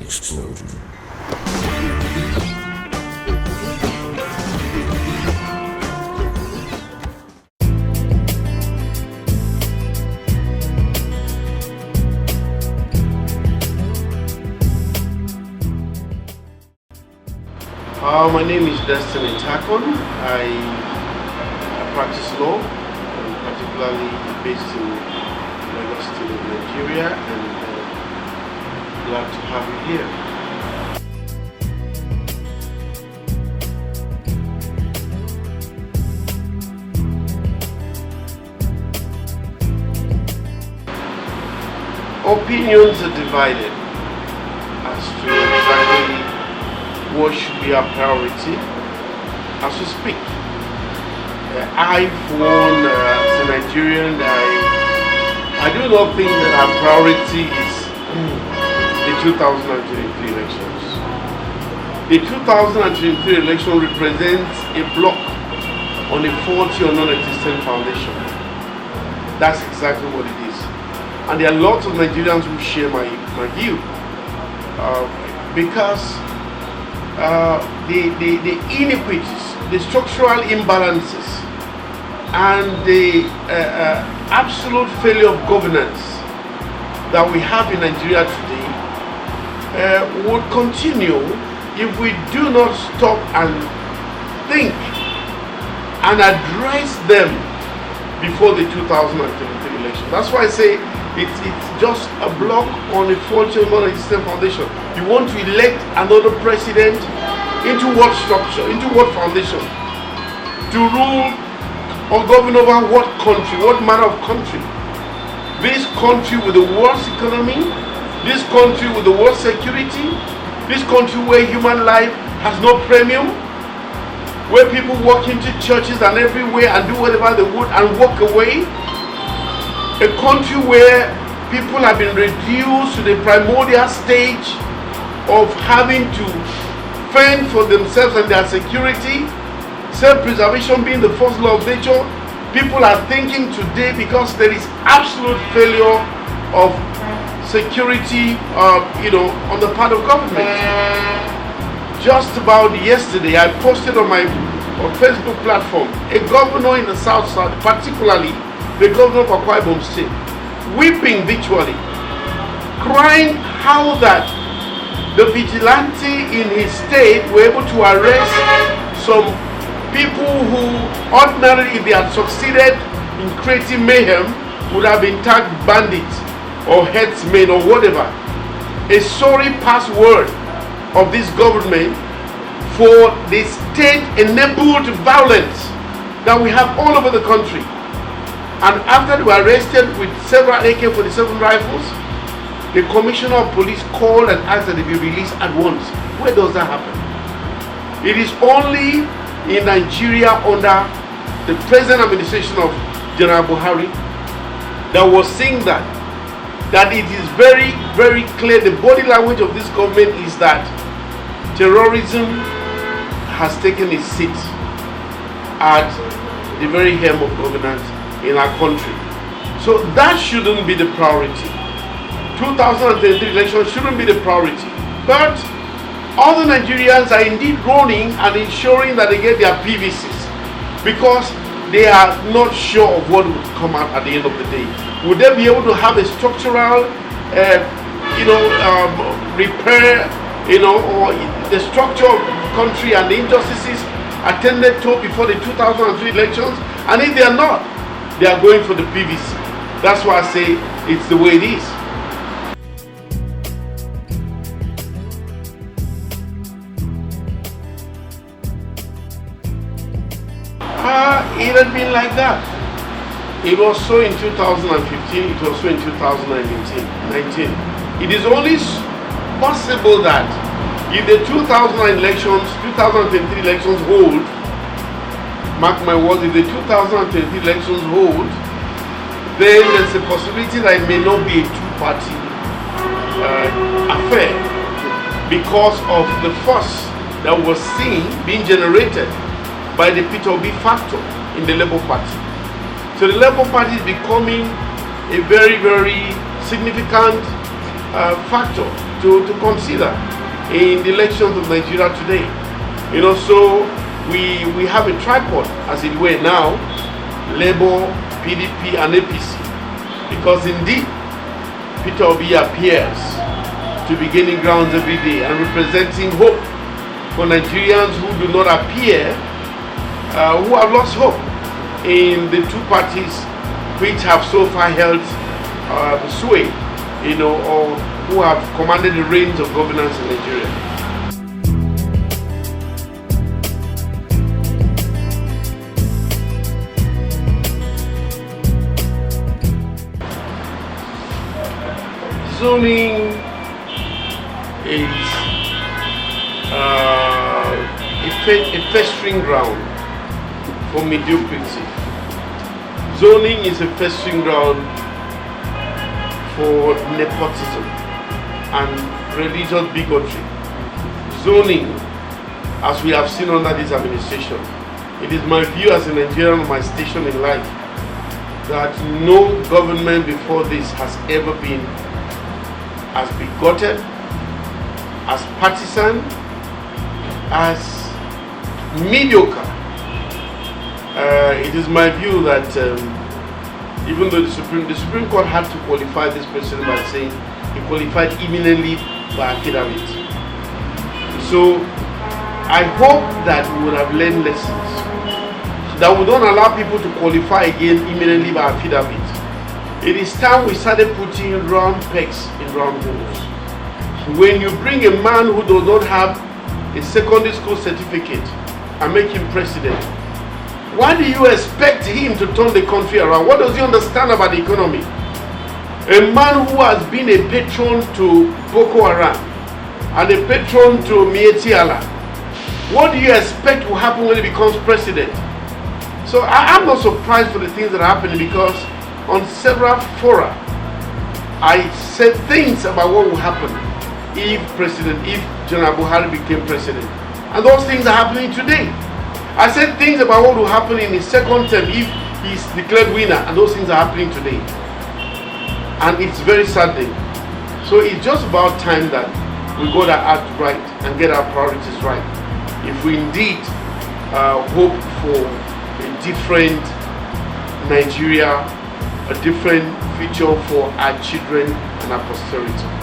explosion. My name is Destiny Takon. I practice law, particularly based in Lagos State of Nigeria, and glad to have you here. Opinions are divided as to exactly what should be our priority as we speak. I, for one, as a Nigerian, I do not think that our priority is the 2023 elections. The 2023 election represents a block on a faulty or non-existent foundation. That's exactly what it is. And there are lots of Nigerians who share my view because the inequities, the structural imbalances, and the absolute failure of governance that we have in Nigeria today would continue if we do not stop and think and address them before the 2023 election. That's why I say it's just a block on a faulty non-existent foundation. You want to elect another president into what structure, into what foundation? To rule or govern over what country, what manner of country? This country with the worst economy, this country with the worst security, this country where human life has no premium, where people walk into churches and everywhere and do whatever they would and walk away. A country where people have been reduced to the primordial stage of having to fend for themselves and their security, self-preservation being the first law of nature. People are thinking today, because there is absolute failure of security, on the part of government. Just about yesterday, I posted on my Facebook platform a governor in the south, particularly the governor of Akwa Ibom State, weeping virtually, crying how that the vigilante in his state were able to arrest some people who ordinarily, if they had succeeded in creating mayhem, would have been tagged bandits or headsmen or whatever. A sorry password of this government for the state-enabled violence that we have all over the country. And after they were arrested with several AK-47 rifles, the commissioner of police called and asked that they be released at once. Where does that happen? It is only in Nigeria under the present administration of General Buhari that was seeing that it is very, very clear. The body language of this government is that terrorism has taken its seat at the very helm of governance in our country. So that shouldn't be the priority. 2023 elections shouldn't be the priority. But other Nigerians are indeed running and ensuring that they get their PVCs because they are not sure of what will come out at the end of the day. Would they be able to have a structural repair, or the structure of the country and the injustices attended to before the 2003 elections? And if they are not, they are going for the PVC. That's why I say it's the way it is. It had been like that. It was so in 2015, it was so in 2019. It is only possible that if the 2023 elections hold, mark my words, if the 2023 elections hold, then there's a possibility that it may not be a two-party affair because of the fuss that was being generated by the P2B factor in the Labour Party. So the Labour Party is becoming a very, very significant factor to consider in the elections of Nigeria today. So we have a tripod, as it were now, Labour, PDP and APC, because indeed Peter Obi appears to be gaining grounds every day and representing hope for Nigerians who do not appear, who have lost hope in the two parties which have so far held sway, or who have commanded the reins of governance in Nigeria. Zoning is a festering ground for mediocrity. Zoning is a festering ground for nepotism and religious bigotry. Zoning, as we have seen under this administration, it is my view as a Nigerian on my station in life that no government before this has ever been as bigoted, as partisan, as mediocre. It is my view that even though the Supreme Court had to qualify this president by saying he qualified imminently by affidavit. So I hope that we would have learned lessons that we don't allow people to qualify again imminently by affidavit. It is time we started putting round pegs in round holes. When you bring a man who does not have a secondary school certificate and make him president, why do you expect him to turn the country around? What does he understand about the economy? A man who has been a patron to Boko Haram and a patron to Mieti Allah, what do you expect will happen when he becomes president? So I'm not surprised for the things that are happening, because on several fora, I said things about what will happen if General Buhari became president. And those things are happening today. I said things about what will happen in his second term if he's declared winner, and those things are happening today. And it's very saddening. So it's just about time that we got our act right and get our priorities right, if we indeed hope for a different Nigeria, a different future for our children and our posterity.